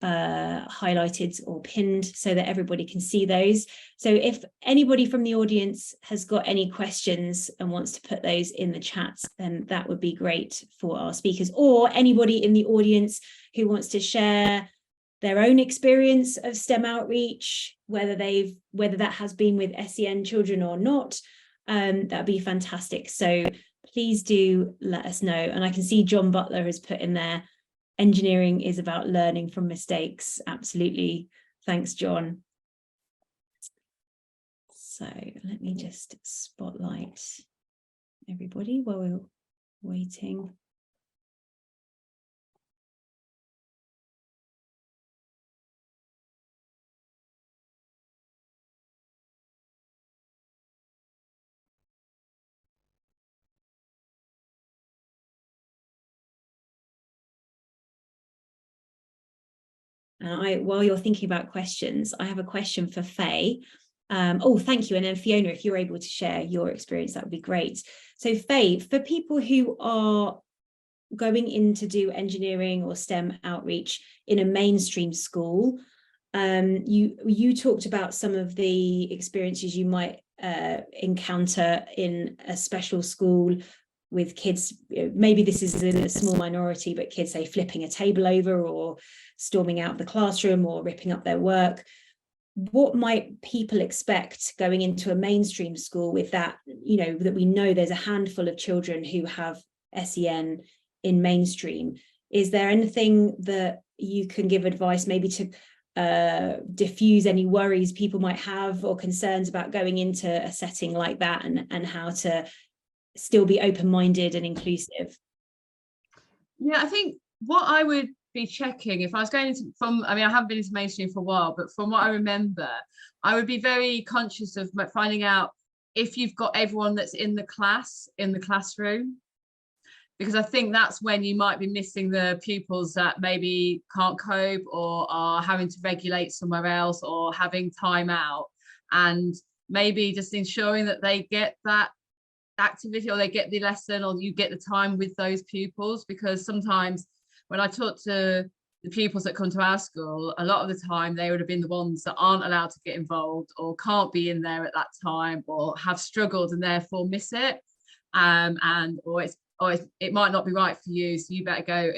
highlighted or pinned so that everybody can see those. So if anybody from the audience has got any questions and wants to put those in the chat, then that would be great for our speakers, or anybody in the audience who wants to share their own experience of STEM outreach, whether that has been with SEN children or not. That'd be fantastic. So please do let us know. And I can see John Butler has put in there, engineering is about learning from mistakes. Absolutely. Thanks, John. So let me just spotlight everybody while we're waiting. And while you're thinking about questions, I have a question for Faye. Oh, thank you. And then Fiona, if you're able to share your experience, that would be great. So Faye, for people who are going in to do engineering or STEM outreach in a mainstream school, you talked about some of the experiences you might encounter in a special school with kids. Maybe this is in a small minority, but kids, say, flipping a table over or storming out of the classroom or ripping up their work. What might people expect going into a mainstream school with that, you know, that we know there's a handful of children who have SEN in mainstream? Is there anything that you can give advice maybe to diffuse any worries people might have or concerns about going into a setting like that, and how to still be open-minded and inclusive? Yeah, I think what I would be checking if I was going into I haven't been into mainstream for a while, but from what I remember, I would be very conscious of finding out if you've got everyone that's in the classroom, because I think that's when you might be missing the pupils that maybe can't cope or are having to regulate somewhere else or having time out, and maybe just ensuring that they get that activity or they get the lesson or you get the time with those pupils. Because sometimes when I talk to the pupils that come to our school, a lot of the time they would have been the ones that aren't allowed to get involved or can't be in there at that time or have struggled and therefore miss it, or it might not be right for you, so you better go.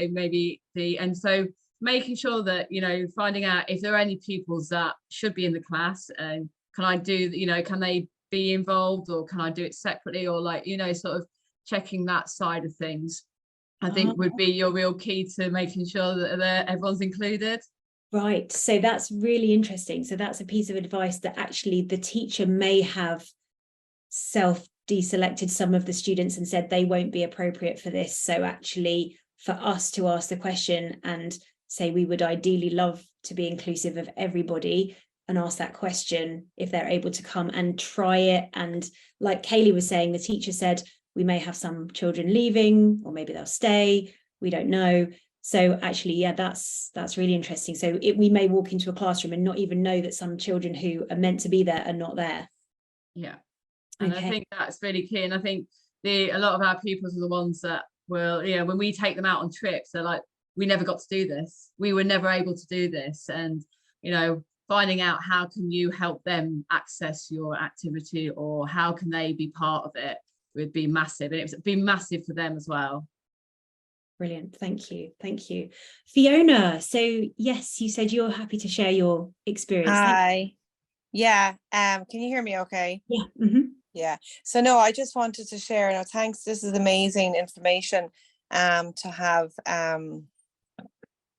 And so making sure that, you know, finding out if there are any pupils that should be in the class, and can they be involved, or can I do it separately, or like, you know, sort of checking that side of things, I think would be your real key to making sure that everyone's included. Right, so that's really interesting. So that's a piece of advice that actually the teacher may have self-deselected some of the students and said they won't be appropriate for this. So actually for us to ask the question and say we would ideally love to be inclusive of everybody, and ask that question if they're able to come and try it. And like Kaylee was saying, the teacher said we may have some children leaving, or maybe they'll stay, we don't know. So actually, yeah, that's really interesting. So we may walk into a classroom and not even know that some children who are meant to be there are not there. Yeah, and okay. I think that's really key. And I think a lot of our pupils are the ones that will, you know, when we take them out on trips, they're like, we never got to do this, we were never able to do this. And, you know, finding out how can you help them access your activity, or how can they be part of it, would be massive. And it would be massive for them as well. Brilliant. Thank you. Fiona, so yes, you said you're happy to share your experience. Hi. Yeah. Can you hear me okay? Yeah. Mm-hmm. Yeah. So no, I just wanted to share, no, thanks. This is amazing information to have.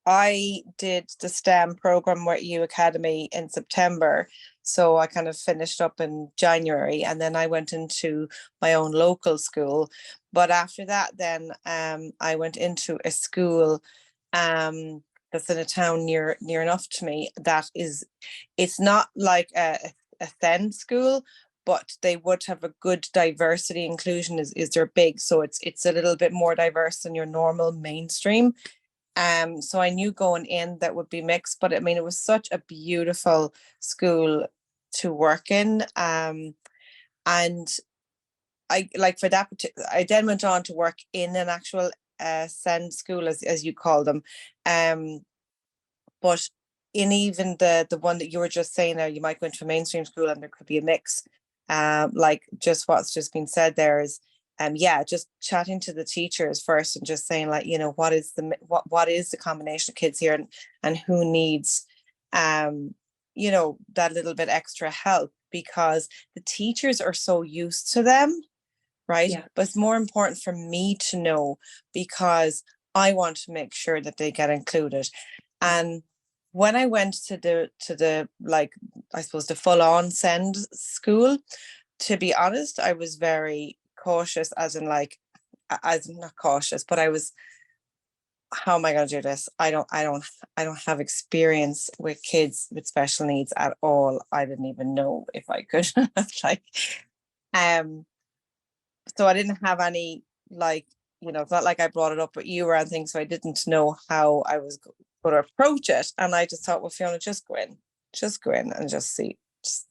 I did the STEM program at U Academy in September. So I kind of finished up in January, and then I went into my own local school. But after that, then I went into a school that's in a town near enough to me. It's not like a SEN school, but they would have a good diversity inclusion is their big. So it's a little bit more diverse than your normal mainstream. So I knew going in that would be mixed, but I mean, it was such a beautiful school to work in. And I like for that I then went on to work in an actual SEND school, as you call them. But in even the one that you were just saying now, you might go into a mainstream school and there could be a mix. Like just what's just been said there is, yeah, just chatting to the teachers first and just saying, like, you know, what is the combination of kids here, and who needs you know, that little bit extra help, because the teachers are so used to them, right? Yeah. But it's more important for me to know, because I want to make sure that they get included. And when I went to the like, I suppose, the full-on SEND school, to be honest, I was very cautious, as in like, as not cautious, but I was, how am I going to do this? I don't have experience with kids with special needs at all. I didn't even know if I could. Like, so I didn't have any, like, you know, it's not like I brought it up with you or anything, so I didn't know how I was going to approach it. And I just thought, well, Fiona, just go in and just see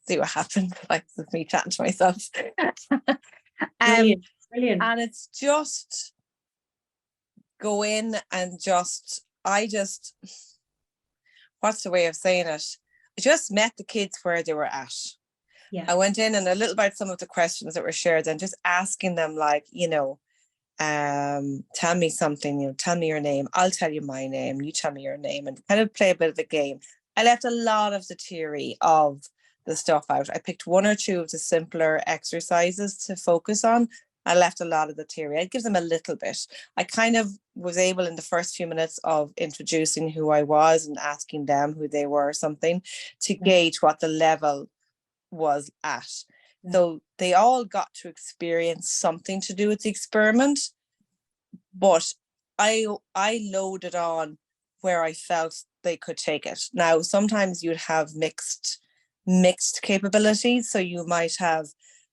what happens. Like, with me chatting to myself. Brilliant. And it's just go in and what's the way of saying it? I just met the kids where they were at. Yeah. I went in and a little about some of the questions that were shared, and just asking them, like, you know, tell me something, you know, tell me your name, I'll tell you my name, you tell me your name, and kind of play a bit of a game. I left a lot of the theory of the stuff out. I picked one or two of the simpler exercises to focus on. I left a lot of the theory. I'd give them a little bit. I kind of was able in the first few minutes of introducing who I was and asking them who they were or something, to gauge what the level was at. So they all got to experience something to do with the experiment, but I loaded on where I felt they could take it. Now, sometimes you'd have mixed capabilities. So you might have,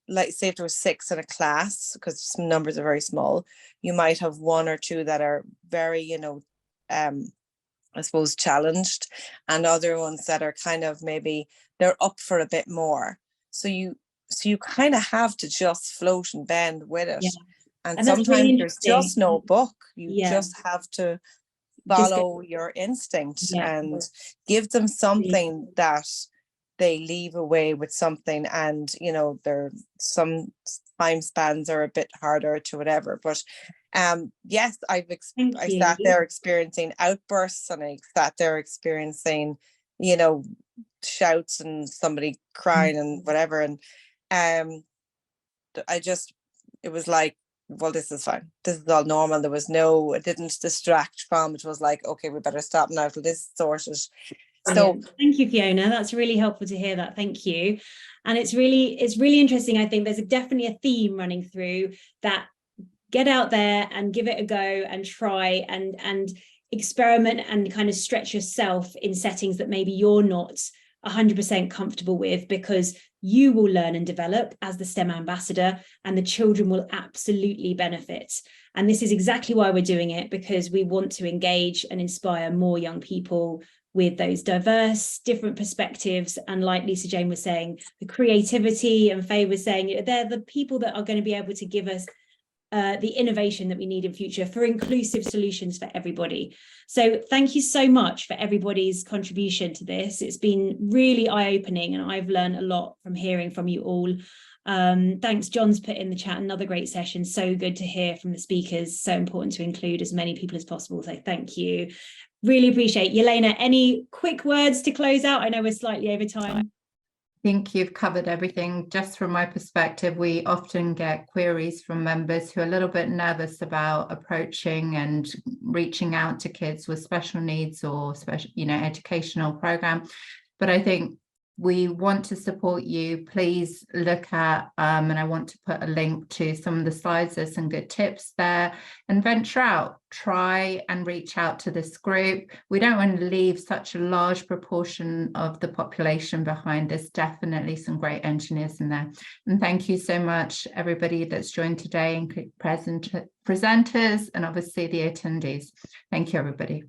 like, say if there was 6 in a class, because some numbers are very small, you might have 1 or 2 that are very, you know, I suppose challenged, and other ones that are kind of, maybe they're up for a bit more. So you kind of have to just float and bend with it. Yeah. And sometimes really, there's just no book. You just have to follow your instinct and give them something that they leave away with something. And, you know, some time spans are a bit harder to whatever, but yes, I sat there experiencing outbursts, and I sat there experiencing, you know, shouts and somebody crying and whatever. And it was like, well, this is fine. This is all normal. It didn't distract from, it was like, okay, we better stop now till this is sorted. So thank you, Fiona. That's really helpful to hear that. Thank you. And it's really interesting. I think there's definitely a theme running through that. Get out there and give it a go and try and experiment and kind of stretch yourself in settings that maybe you're not 100% comfortable with, because you will learn and develop as the STEM ambassador, and the children will absolutely benefit. And this is exactly why we're doing it, because we want to engage and inspire more young people with those diverse, different perspectives. And like Lisa Jane was saying, the creativity, and Faye was saying, they're the people that are going to be able to give us the innovation that we need in future for inclusive solutions for everybody. So thank you so much for everybody's contribution to this. It's been really eye-opening, and I've learned a lot from hearing from you all. Thanks. John's put in the chat, another great session. So good to hear from the speakers. So important to include as many people as possible. So thank you. Really appreciate. Yelena, any quick words to close out? I know we're slightly over time. I think you've covered everything. Just from my perspective, we often get queries from members who are a little bit nervous about approaching and reaching out to kids with special needs or special, you know, educational program. But I think we want to support you. Please look at, and I want to put a link to some of the slides. There's some good tips there, and venture out, try and reach out to this group. We don't want to leave such a large proportion of the population behind. There's definitely some great engineers in there. And thank you so much, everybody that's joined today, and presenters, and obviously the attendees. Thank you, everybody.